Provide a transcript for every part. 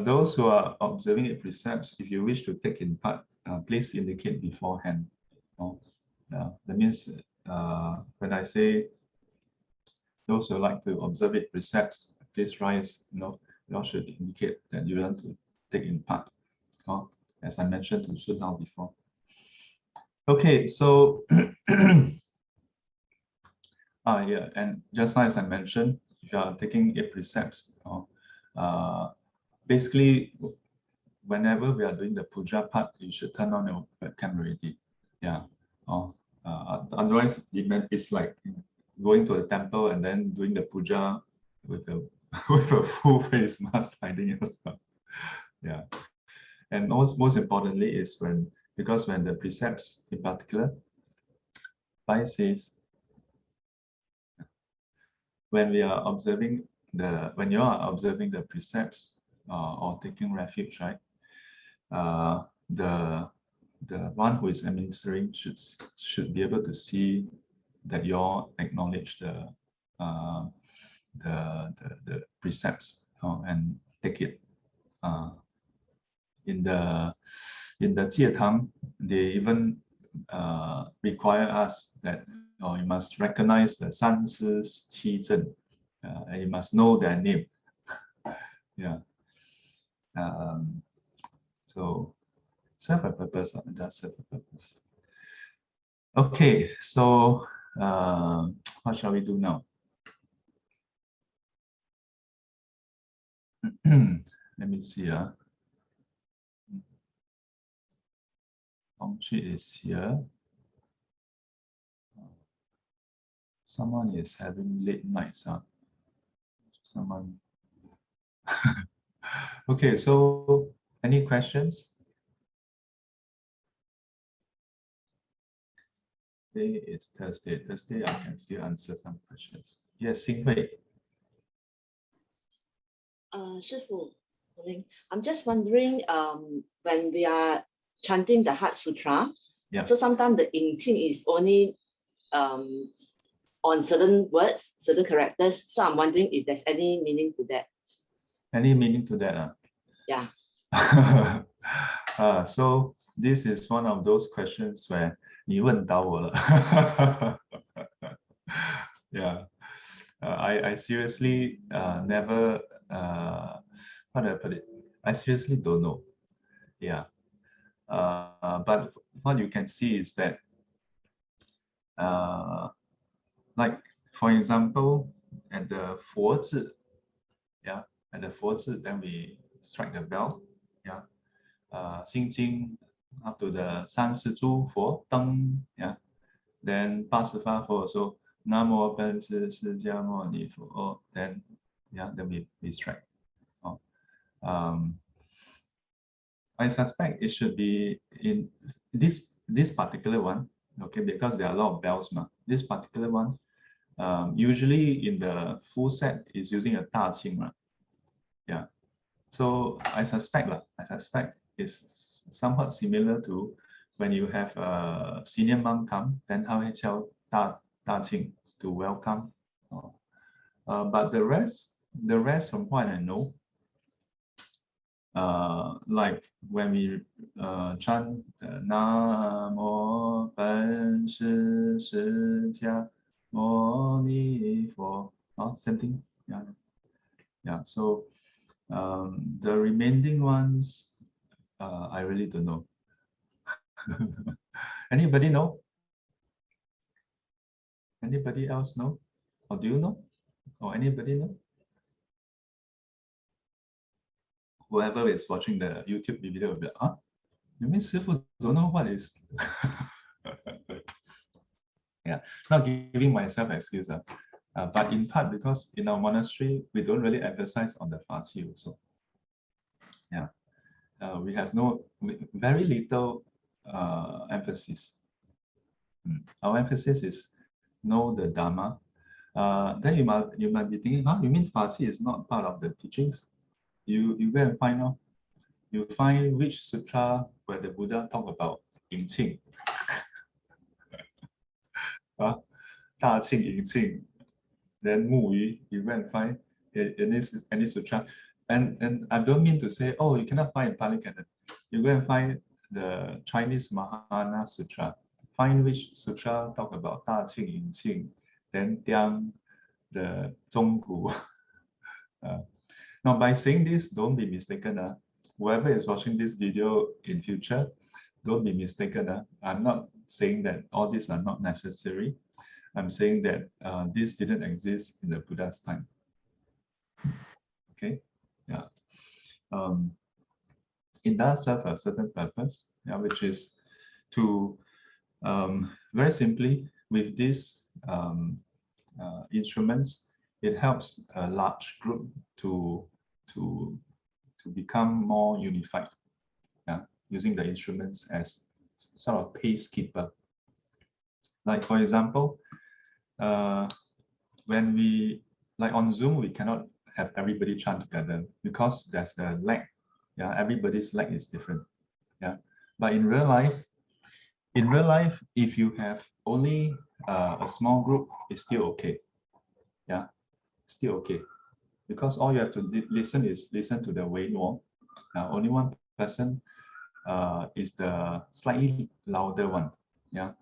Those who are observing the precepts, if you wish to take in part, please indicate beforehand. That means when I say those who like to observe it precepts, please rise. You all should indicate that you want to take in part. As I mentioned to Sun Hao before. Okay, so yeah, and just as I mentioned, if you are taking 8 precepts, basically, whenever we are doing the puja part, you should turn on your webcam already. Yeah. Otherwise, it's like going to a temple and then doing the puja with a with a full face mask hiding yourself. Yeah. And most importantly is because when the precepts in particular, Pai says, when you are observing the precepts or taking refuge, right? The one who is administering should be able to see that you all acknowledge the precepts and take it. In the Jietang, they even require us that you must recognize the San Si Qi Zhen, and you must know their name. Yeah. So serve a purpose, just serve a purpose. Okay, so what shall we do now? Let me see. Hong Chi is here. Someone is having late nights. Someone. Okay, so any questions? Today is Thursday. Thursday, I can still answer some questions. Yes, Xinghui. Shifu, I'm just wondering, when we are chanting the Heart Sutra, so sometimes the Yingqing is only on certain words, certain characters. So I'm wondering if there's any meaning to that. Any meaning to that? Yeah. So this is one of those questions where 你问到我了. Yeah. I seriously never, how do I put it? I seriously don't know. Yeah. But what you can see is that, like, for example, at the 佛字, yeah, at the 佛字, then we strike the bell, yeah. 心经 up to the 三世诸佛灯, yeah. Then 八十八佛 also, 南无本师释迦牟尼佛, then yeah, then we strike. I suspect it should be in this particular one, okay, because there are a lot of bells. This particular one, usually in the full set is using a 大磬, right? Yeah. So I suspect it's somewhat similar to when you have a senior monk come, then 他会敲大磬 to welcome. But the rest from what I know, like when we chant Namo Pen Shi Shi Jia Mo Ni Fo, same thing. Yeah. So the remaining ones, I really don't know. Anybody know? Anybody else know? Or do you know? Or anybody know? Whoever is watching the YouTube video will be like, you mean Sifu don't know what is? Yeah, not giving myself excuse. But in part because in our monastery, we don't really emphasize on the Faci also. Yeah, we have very little emphasis. Our emphasis is know the Dharma. Then you might be thinking, you mean Faci is not part of the teachings? You go and find out. You find which sutra where the Buddha talk about Yingqing. 大磬 Yingqing. Then 木鱼, you go and find any sutra. and I don't mean to say, oh, you cannot find in Pali Canon. You go and find the Chinese Mahana Sutra. Find which sutra talk about Da Qing, Yin Qing, then Tiang, the Zhonggu. Now, by saying this, don't be mistaken. Whoever is watching this video in future, don't be mistaken. I'm not saying that all these are not necessary. I'm saying that this didn't exist in the Buddha's time. Okay, yeah. It does serve a certain purpose, yeah, which is to very simply with these instruments, it helps a large group to become more unified. Yeah, using the instruments as sort of pacekeeper. Like for example, when we like on Zoom, we cannot have everybody chant together because there's the lag. Yeah, everybody's lag is different. Yeah, but in real life, if you have only a small group, it's still okay. Yeah, still okay, because all you have to listen to the Wei Nuo. Only one person is the slightly louder one. Yeah,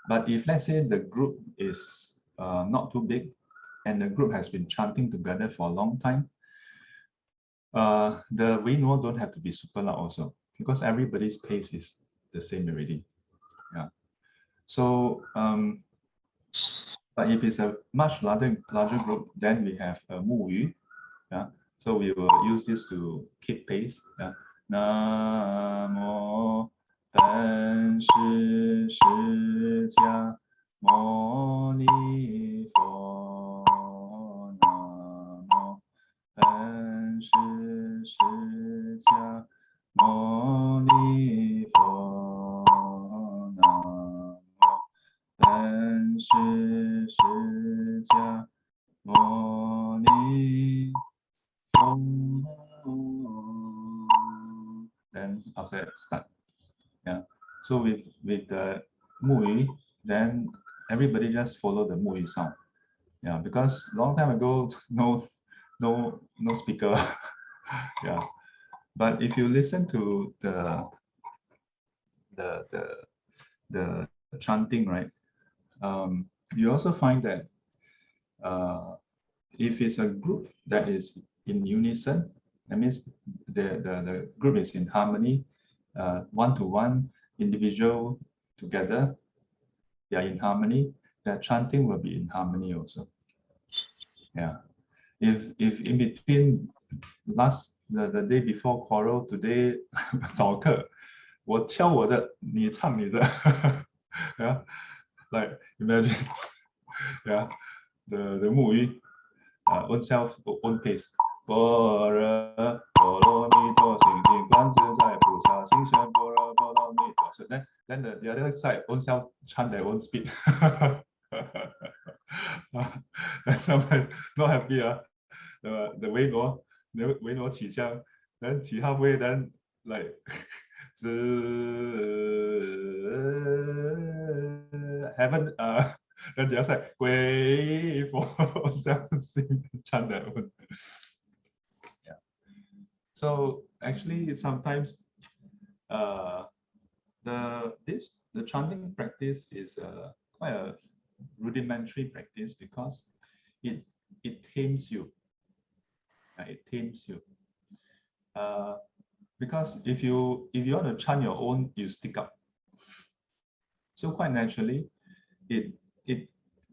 but if let's say the group is not too big, and the group has been chanting together for a long time, the Wei Nuo don't have to be super loud also, because everybody's pace is the same already. Yeah. So, but if it's a much larger group, then we have a Mu Yu. Yeah. So we will use this to keep pace. Yeah. Namo Ben Shi Shi Jia Mo Ni Fo. Namo Ben Shi Shi Jia Mo Ni Fo. Namo Ben Shi Shi Jia Mo Ni Fo. Then after that start. Yeah. So with the Mu Yu, then everybody just follow the Mu Yu sound. Yeah, because long time ago, no speaker. Yeah. But if you listen to the chanting, right? You also find that if it's a group that is in unison, that means the group is in harmony, one-to-one, individual together, they are in harmony, the chanting will be in harmony also. Yeah. If in between the day before quarrel, today 早课，我敲我的，你唱你的。Yeah, like imagine, yeah, the Mu Yu, own self, own pace. 般若波罗蜜多，心经观自在菩萨心神般若波罗蜜多。So then the other side own self chant their own speed. And sometimes not happy. The Wei Nuo 起枪 then 起 halfway, then like haven't then the other side wait for self sing chant that one. Yeah. So actually sometimes the chanting practice is quite a rudimentary practice because it tames you. It tames you. Because if you want to chant your own, you stick up. So quite naturally, it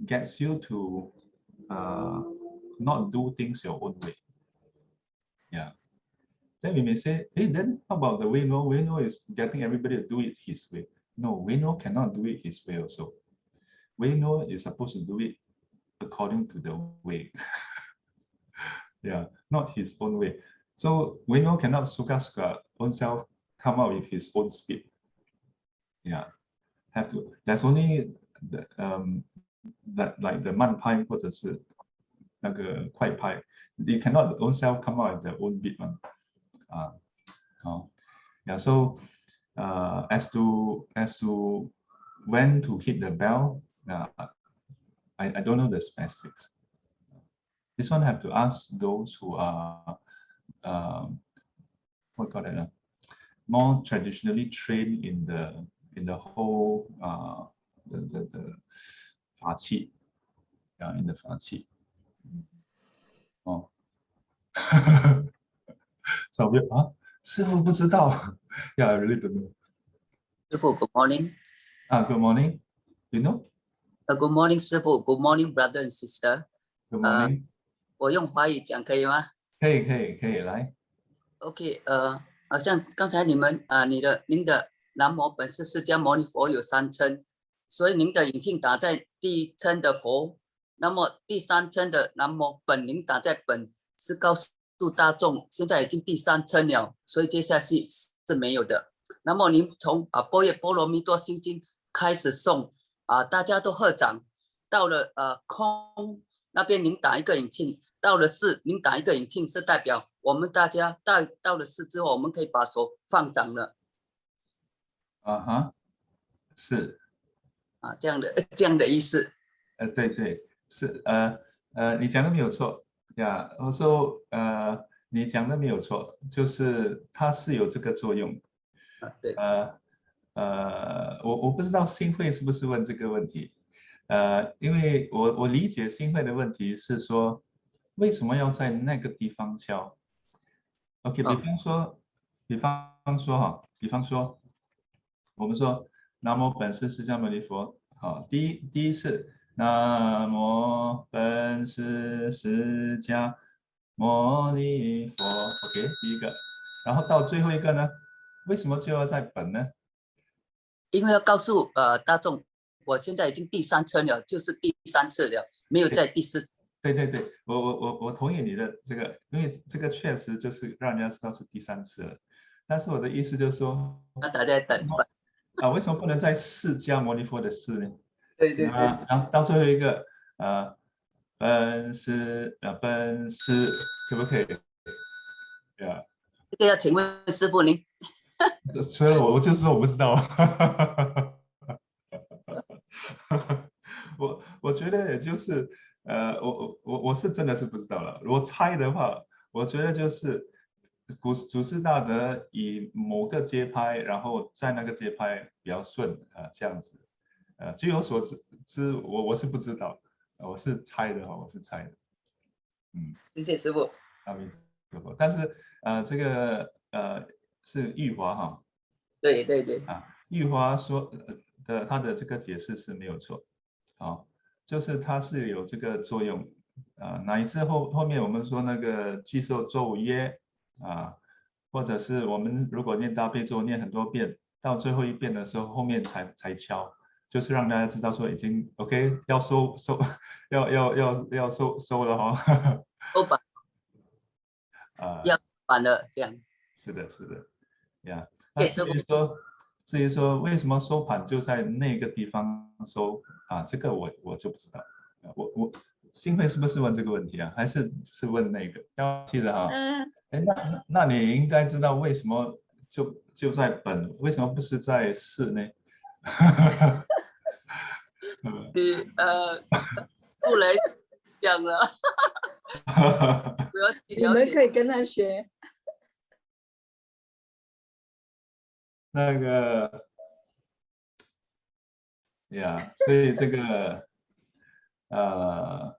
gets you to not do things your own way. Yeah. Then we may say, hey, then how about the Wei Nuo? Wei Nuo is getting everybody to do it his way. No, Wei Nuo cannot do it his way also. Wei Nuo is supposed to do it according to the way. Yeah, not his own way. So Wei Nuo cannot suka own self come out with his own speed. Yeah, have to. There's only the that like the 慢拍或者是那个快拍 they cannot own self come out with their own beat one. Yeah, so as to when to hit the bell, I don't know the specifics. This one have to ask those who are what call it, more traditionally trained in the whole the 法器 in the 法器。哦，小朋友啊，师傅不知道。Yeah, I really don't know. 师傅 ，Good morning. Good morning. You know? Good morning, 师傅。Good morning, brother and sister. Good morning. 我用华语讲可以吗？可以，来。OK，好像刚才您的南无本师释迦牟尼佛有3称，所以您的引磬打在第1称的佛，那么第3称的南无本您打在本，是告诉大众现在已经第3称了，所以接下来是没有的。那么您从般若波罗蜜多心经开始诵大家都合掌，到了空那边您打一个引磬，到了4您打一个引磬，是代表我们大家到了4之后，我们可以把手放掌了。是这样的意思。对，是你讲的没有错呀。我说你讲的没有错，就是它是有这个作用。对。我不知道新会是不是问这个问题。因为我理解新会的问题是说，为什么要在那个地方敲 ？OK， 比方说我们说南无本师释迦牟尼佛，好，第一次南无本师释迦牟尼佛 ，OK， 第一个，然后到最后一个呢，为什么就要在本呢？因为要告诉大众，我现在已经第3称了，就是第3次了，没有在第4次。对，我同意你的这个，因为这个确实就是让人家知道是第3次了。但是我的意思就是说，那大家等为什么不能在释迦牟尼佛的释呢？对，然后到最后一个本师可不可以？这个要请问师父您。所以我就说我不知道。我觉得也就是我是真的是不知道了。我猜的话，我觉得就是祖师大德以某个节拍，然后在那个节拍比较顺这样子。据我所知，我是不知道，我是猜的。谢谢师父。阿弥陀佛。但是这个是玉华哈。对。玉华说他的这个解释是没有错，就是它是有这个作用乃至后面我们说那个具受咒耶或者是我们如果念大悲咒念很多遍，到最后一遍的时候，后面才敲，就是让大家知道说已经 OK 要收要收了哈。收板。要板了这样。是的呀。那至于说为什么收盘就在那个地方收这个我就不知道。我新会是不是问这个问题啊？还是问那个？记得哈。那你应该知道为什么就在本，为什么不是在释呢？不来讲了。你们可以跟他学。那个呀，所以这个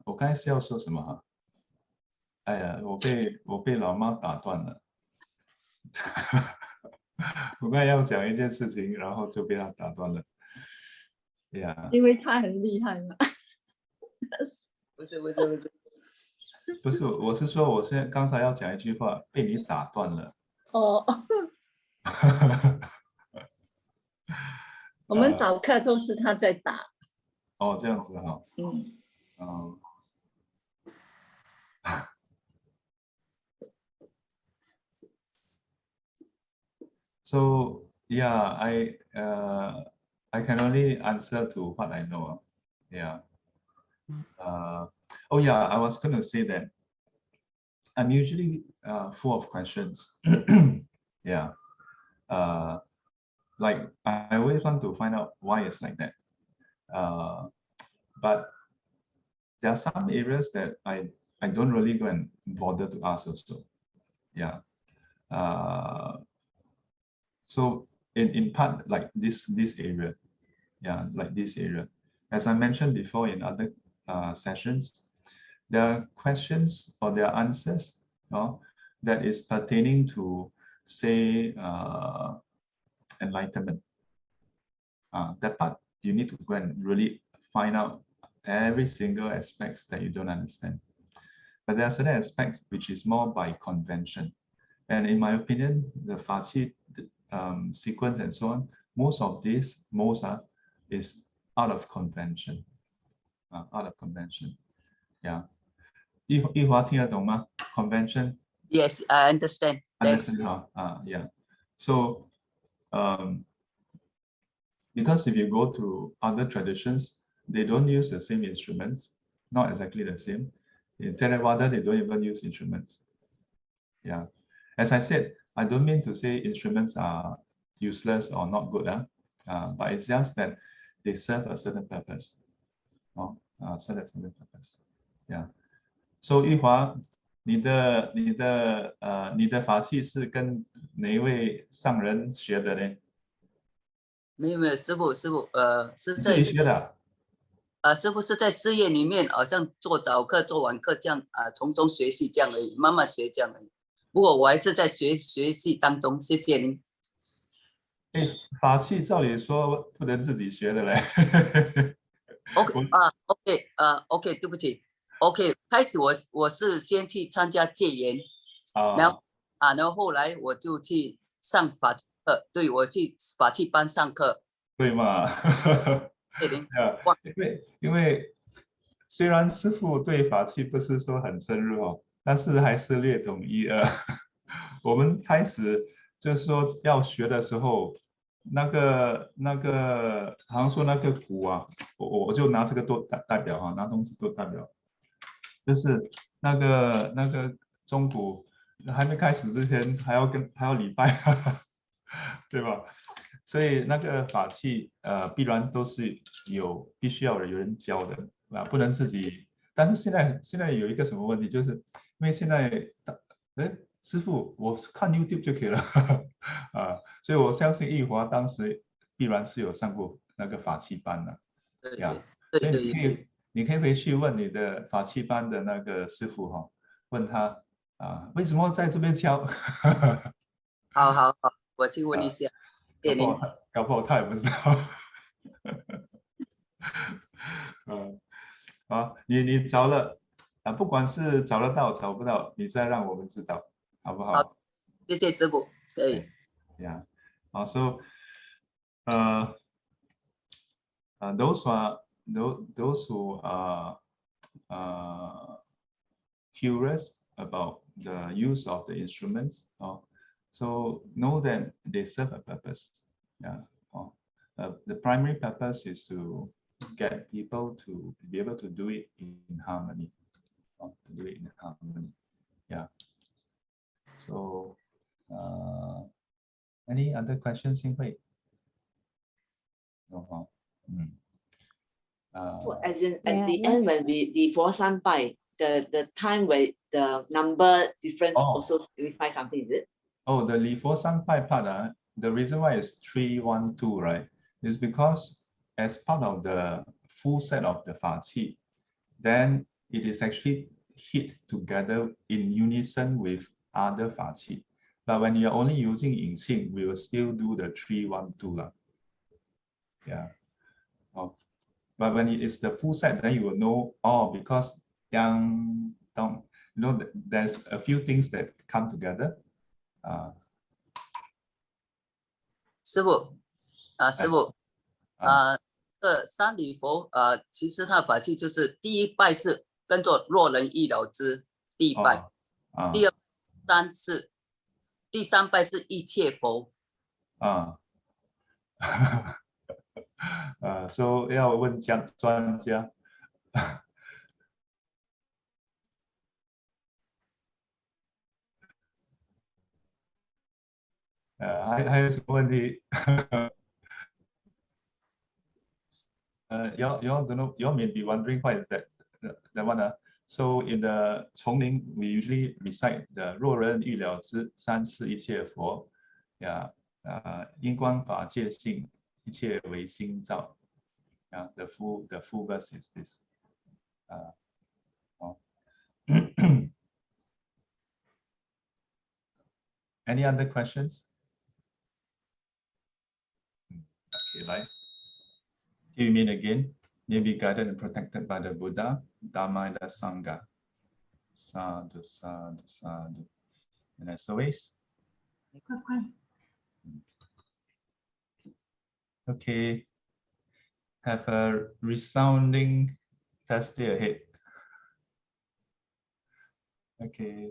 我刚才是要说什么哈？哎呀，我被老妈打断了。我刚才要讲一件事情，然后就被他打断了。呀，因为他很厉害嘛。不是，我是说我现在刚才要讲一句话，被你打断了。我们早课都是他在打。这样子哈。So yeah, I can only answer to what I know. Yeah. Oh yeah, I was going to say that I'm usually full of questions. Yeah. Like I always want to find out why it's like that. But there are some areas that I don't really go and bother to ask also. Yeah. So in part like this area, yeah, like this area. As I mentioned before in other sessions, there are questions or there are answers that is pertaining to, say, enlightenment. That part you need to go and really find out every single aspects that you don't understand. But there are certain aspects which is more by convention. And in my opinion, the Fa Qi sequence and so on, most of this, is out of convention. Out of convention. Yeah. 一华听得懂吗 ？Convention. Yes, I understand. Understand, yeah. So, because if you go to other traditions, they don't use the same instruments, not exactly the same. In Theravada, they don't even use instruments. Yeah. As I said, I don't mean to say instruments are useless or not good, but it's just that they serve a certain purpose. Serve a certain purpose. Yeah. So 玉华，你的法器是跟哪一位上人学的呢？没有，师傅，是在自己学的。师傅是在事业里面，好像做早课、做晚课这样从中学习这样而已，慢慢学这样而已。不过我还是在学习当中，谢谢您。法器照理说不能自己学的嘞。OK，对不起。OK， 开始我是先去参加戒严，然后后来我就去上法器课，对，我去法器班上课，对嘛？因为虽然师父对法器不是说很深入但是还是略懂一二。我们开始就是说要学的时候，那个好像说那个鼓我就拿这个做代表拿东西做代表。就是那个中鼓还没开始之前还要礼拜，对吧？所以那个法器必然都是必须要有人教的不能自己。但是现在有一个什么问题，就是因为现在师父我看 YouTube 就可以了所以我相信义华当时必然是有上过那个法器班的。对。你可以回去问你的法器班的那个师傅问他为什么在这边教？好，我去问一下。搞不好他也不知道。你找了不管是找得到找不到，你再让我们知道，好不好？好，谢谢师傅。对。Yeah. So, those who are curious about the use of the instruments, so know that they serve a purpose. Yeah. The primary purpose is to get people to be able to do it in harmony. Yeah. So, any other questions, Xin-Hui? No. As in at the end when we 礼佛三拜 the time where the number difference also signifies something, is it? Oh, the 礼佛三拜 part, the reason why it's 312, right, is because as part of the full set of the Fa Qi, then it is actually hit together in unison with other Fa Qi. But when you're only using Ying Qing, we will still do the 312. Yeah. But when it is the full set, then you will know, because there's a few things that come together. 师傅这三礼佛其实它的法器就是第一拜是跟着若人亦了之第一拜，第二第三拜是一切佛。So 要问专家。还有什么问题？y'all don't know. Y'all may be wondering why is that one. So in the Chongling, we usually recite the 若人欲了知三世一切佛 yeah 因观法界性一切唯心造 yeah the full verse is this Any other questions? Okay, right. Till we meet again, may be guided and protected by the Buddha, Dharma, and the Sangha. Sadhu, sadhu, sadhu. And as always, okay, have a resounding fast day ahead. Okay.